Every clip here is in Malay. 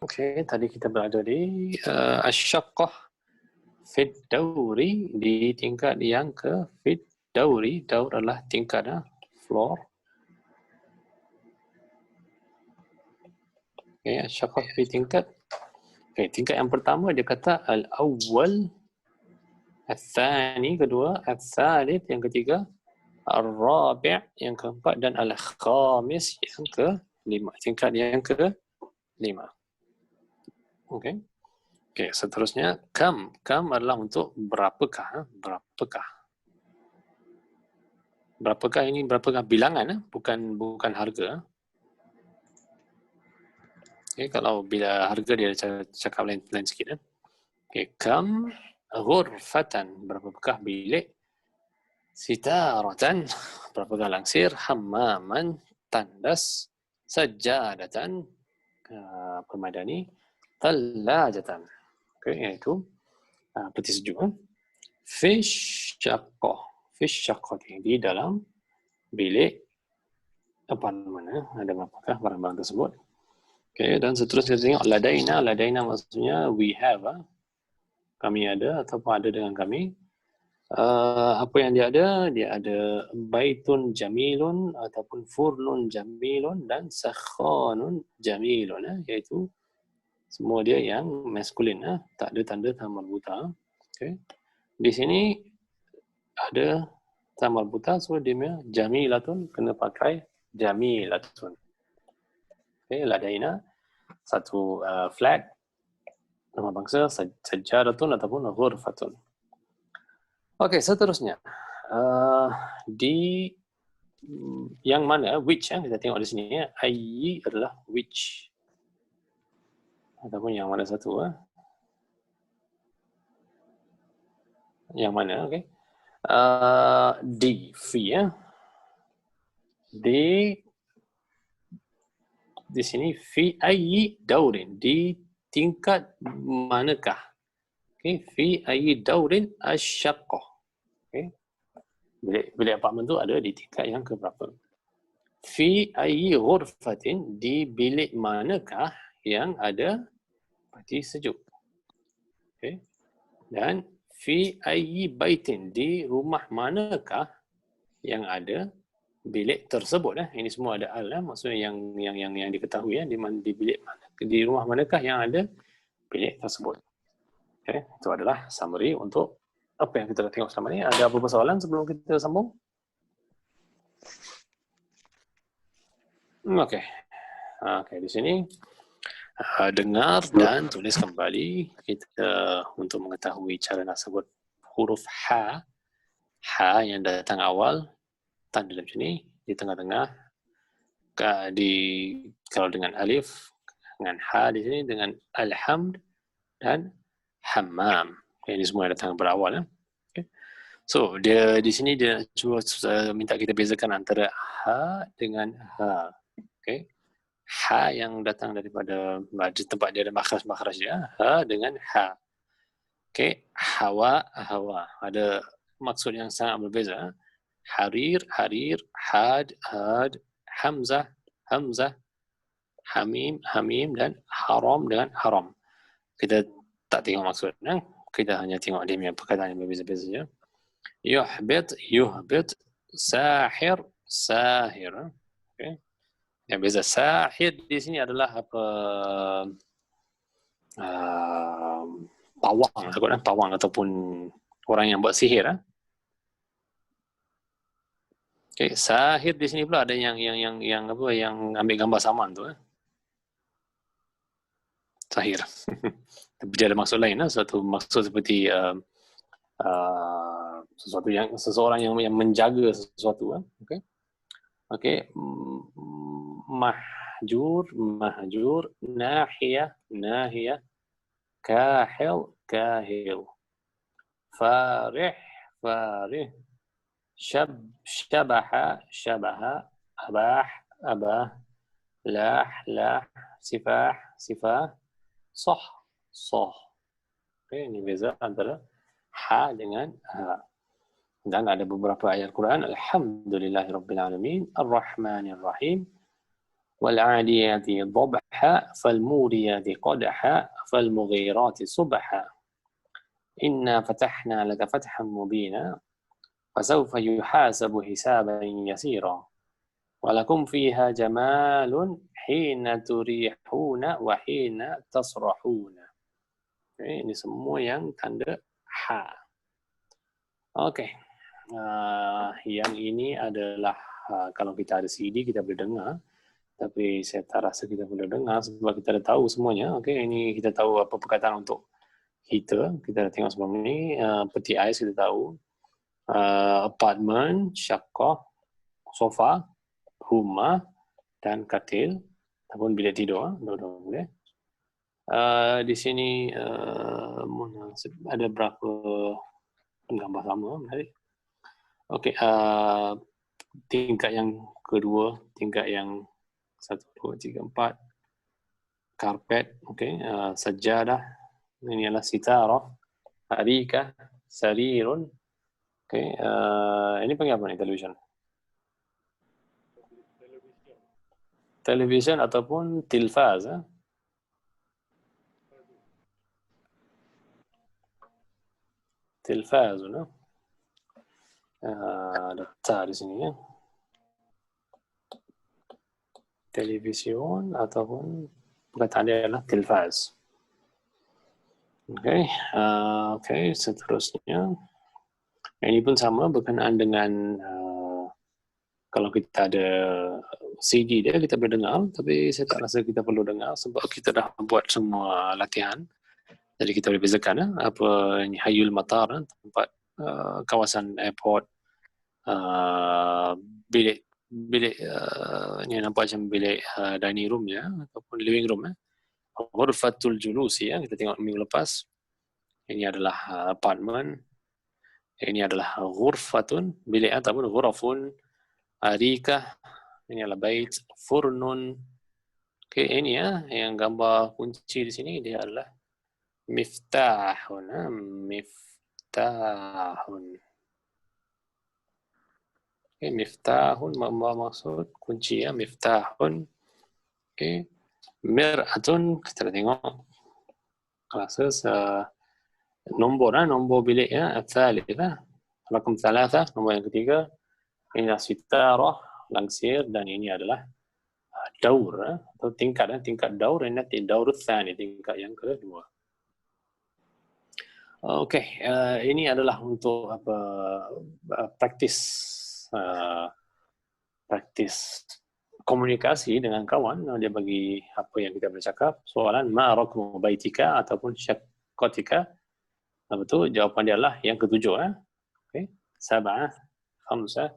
Okey, tadi kita berada di asy-syaqqah fid dauri, di tingkat yang ke fid dauri. Daur adalah tingkat, floor. Okey, asy-syaqqah fi tingkat. Okey, tingkat yang pertama dia kata al-awwal, al-thani kedua, al-thalith yang ketiga, al-rabi' yang keempat dan al-khamis yang kelima. Tingkat yang kelima. Okey. Okey, seterusnya kam. Kam adalah untuk berapakah, berapakah. Berapakah ini, berapakah bilangan, bukan harga. Okey, kalau bila harga dia cakap lain sikit. Okey, kam ghurfatan, berapakah bilik, sitaratan, berapakah langsir, hammaman, tandas, sajadatan, permadani, thallajatan. Okey, iaitu peti sejuk. Fish syaqqah di dalam bilik apartmen. Ada berapakah barang-barang tersebut. Okey, dan seterusnya kita tengok ladaina maksudnya we have, kami ada ataupun ada dengan kami. Apa yang dia ada? Dia ada baitun jamilun ataupun furnun jamilun dan sakhanun jamilun, iaitu semua dia yang maskulin, tak ada tanda ta marbuta. Okey. Di sini ada ta marbuta, so dia punya jamilatun kena pakai jamilatun. Okey, ladaina satu flat, nama bangsa, sajadatun ataupun ghurfatun. Okey, seterusnya di yang mana, which, kita tengok di sini, ayyi adalah which ataupun yang mana satu, yang mana. Okey, di fi, di sini fi ayyi daurin, di tingkat manakah. Okey, fi ayyi daurin asy-syaqqah. Okey, bilik apartmen tu ada di tingkat yang ke berapa. Fi ayyi ghurfatin, di bilik manakah yang ada peti sejuk. Okey, dan fi ayyi baitin, di rumah manakah yang ada bilik tersebut. Ini semua ada al, maksudnya yang diketahui, di bilik mana, di rumah manakah yang ada bilik tersebut. Okay, itu adalah summary untuk apa yang kita dah tengok selama ni. Ada apa-apa soalan sebelum kita sambung? Okey. Okey, di sini dengar dan tulis kembali kita untuk mengetahui cara nak sebut huruf ha. Ha yang datang awal, tanda macam ni, di tengah-tengah. Kalau dengan alif, dengan ha di sini, dengan alhamd dan hammam. Ini semua datang berawal. Okay. So, dia di sini dia cuba minta kita bezakan antara ha dengan ha. Okay. Ha yang datang daripada tempat dia ada makhraj dia, ha dengan ha. Okay. Hawa, hawa. Ada maksud yang sangat berbeza. Harir, harir. Had, had. Hamzah, hamzah. Hamim, hamim. Dan haram dengan haram. Kita tak tengok maksudnya. Kita hanya tengok dia punya perkataan yang berbeza-beza saja. Yuhbit, yuhbit. Sahir, sahir. Okay. Yang beza sahir di sini adalah apa? Pawang, pawang ataupun orang yang buat sihir. Okay. Sahir di sini pula ada yang apa? Yang ambil gambar saman tu. Sahir. Tapi dia ada maksud lain, suatu maksud seperti sesuatu yang seseorang yang menjaga sesuatu. Okey. Okey. Mahjur, mahjur. Nahiyah, nahiyah. Kahil, kahil. Farih, farih. Syabaha, syabaha. Abah, abah. Lah, lah. Sifah, sifah. Soh, soh. Okay, ini beza antara ha dengan ha. Dan ada beberapa ayat Quran. Alhamdulillahirabbil alamin, arrahmanirrahim, والعاديات ضبحا فالموريات قدحا فالمغيرات صبحا إنا فتحنا لك فتحا مبينا فسوف يحاسب حسابا يسيرا ولكم فيها جمال حين تريحون وحين تصرحون. Ini semua yang tanda ha. Okey. Yang ini adalah kalau kita ada CD kita boleh dengar, tapi saya tak rasa kita boleh dengar sebab kita dah tahu semuanya. Okey, ini kita tahu apa perkataan untuk heater. Kita dah tengok sebelum ni. Peti ais kita tahu. Apartment, syakah, sofa, rumah dan katil ataupun bilik tidur. Dua-dua boleh. Di sini ada berapa gambar sama menarik. Okey, tingkat yang kedua, tingkat yang 1, 2, 3, 4, karpet, okey, sajadah, ini adalah sitarah, arikah, sarirun, okey, ini panggil apa ni, television? Television ataupun tilfaz, tilfaz, ada tar di sini ya. Television ataupun perkataan dia adalah tilfaz. Okey, okey, seterusnya. Ini pun sama berkenaan dengan kalau kita ada CD dia kita boleh dengar, tapi saya tak rasa kita perlu dengar sebab kita dah buat semua latihan. Jadi kita boleh bezakan apa ini Hayul Matar, tempat kawasan airport, bilik ini nampak macam bilik dining room ya ataupun living room. Ghurfatul Julusi ya, kita tengok minggu lepas. Ini adalah apartment. Ini adalah ghurfatun, bilik ataupun ghurafun. Arikah, ini adalah bait. Furnun. Okey, ini ya, yang gambar kunci di sini dia adalah miftahun. Miftahun. Okay, miftahun maksud kunci ya, miftahun. Okay. Mir'atun, kita tengok classes nombor bilik ya, al-thalith rakam 3, nombor yang ketiga. Ini adalah sitarah, langsir, dan ini adalah daur atau tingkat daur, ini nanti daur tsani, tingkat yang kedua. Okey, ini adalah untuk apa praktis komunikasi dengan kawan. Dia bagi apa yang kita boleh cakap. Soalan ma rakmu baitika ataupun syaqatika. Betul, jawapan dia adalah yang ketujuh. Okey, sab'ah, khamsah.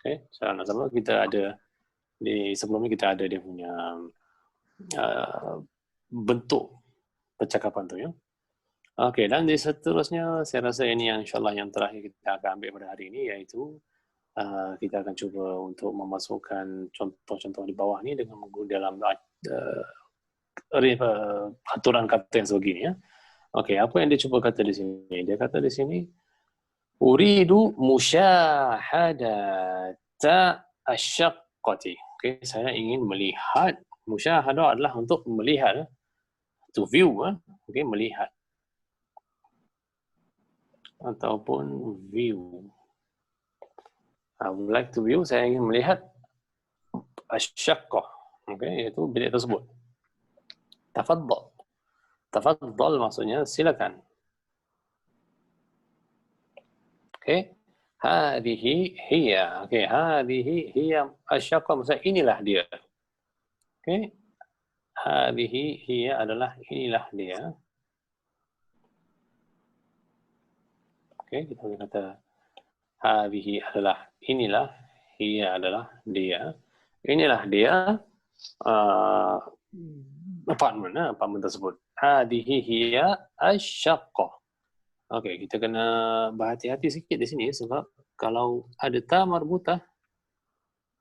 Okey, sama-sama kita ada di sebelum ni kita ada dia punya bentuk percakapan tu ya. Okey, dan di seterusnya saya rasa ini yang insya-Allah yang terakhir kita akan ambil pada hari ini, iaitu kita akan cuba untuk memasukkan contoh-contoh di bawah ni dengan dalam aturan kata yang sebegini ya. Okey, apa yang dia cuba kata di sini? Dia kata di sini uridu musyahadata asyaqqati. Okey, saya ingin melihat. Musyahadah adalah untuk melihat, to view, okey, melihat ataupun view. I would like to view, saya ingin melihat asyaqqah, okey, iaitu bilik tersebut. Tafaddal. Tafaddal maksudnya silakan. Okey. Hadhihi hiya. Okey, hadhihi hiya asyaqqah, maksudnya inilah dia. Okey. Hadhihi hiya adalah inilah dia. Okey, kita boleh kata hadhihi adalah inilah, hiya adalah dia. Inilah dia apartment tersebut. Hadhihi hiya asyaqqah. Okey, kita kena berhati-hati sikit di sini sebab kalau ada ta marbutah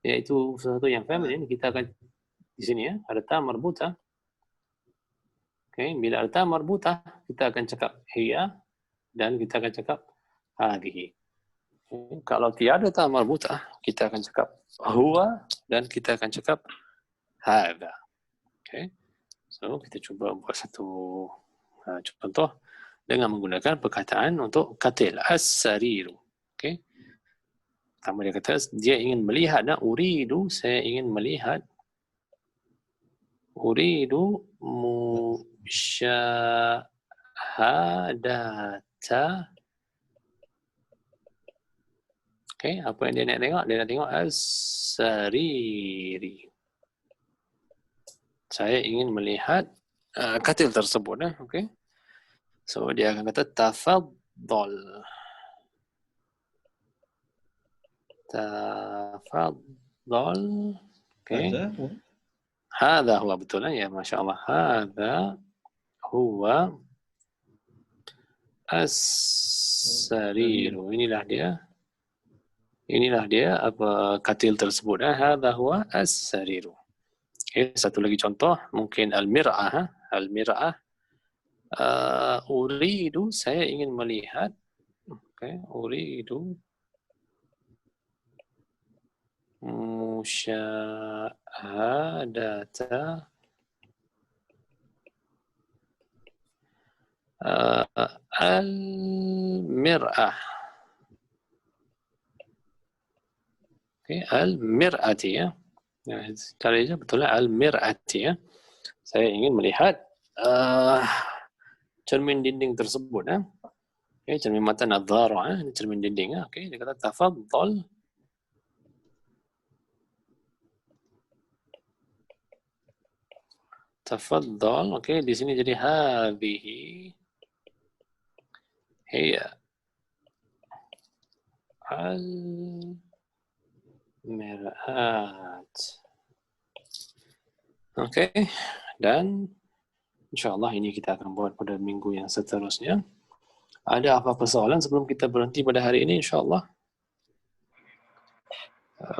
iaitu sesuatu yang feminin, kita akan di sini ya, ada ta marbutah. Okey, bila ada ta marbutah, kita akan cakap hiya dan kita akan cakap hadhihi. Kalau tiada ta marbutah, kita akan cakap huwa dan kita akan cakap hadha. Okay. So, kita cuba buat satu contoh dengan menggunakan perkataan untuk katil. As-sariru. Okay. Pertama dia kata, dia ingin melihat. Uridu, saya ingin melihat. Uridu musyahadata. Okay, apa yang dia nak tengok? Dia nak tengok as-sariri. Saya ingin melihat katil tersebut. Okay. So, dia akan kata tafaddal. Tafaddal. Okay. Hadha huwa, betul ya, Masya Allah. Hadha huwa as-sariru. Inilah dia apa katil tersebut. Hadha huwa as-sariru. Okay, satu lagi contoh, mungkin al-mir'ah. Al-mir'ah. Uridu, saya ingin melihat. Okay, uridu musyahadata al-mir'ah. Okay, al-mir'ati ya. Cara itu betul al-mir'ati ya. Saya ingin melihat cermin dinding tersebut. Okay, cermin mata nadhara, cermin dinding. Okay, dia kata tafaddal. Tafaddal. Okay, di sini jadi hadhihi hiya al-mir'at. Okay, dan insyaAllah ini kita akan buat pada minggu yang seterusnya. Ada apa-apa soalan sebelum kita berhenti pada hari ini insyaAllah?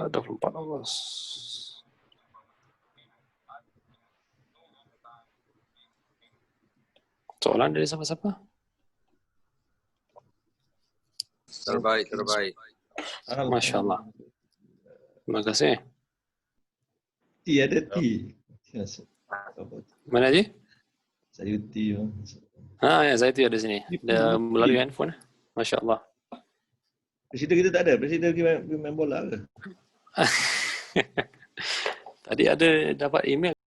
24 August. Soalan dari siapa-siapa? Terbaik. Masya Allah. Terima kasih. Ada T. Mana Haji? Saya T. Ya, saya tu ada sini. Ada melalui handphone. Masya Allah. Presiden kita tak ada. Presiden pergi main bola ke? Tadi ada dapat email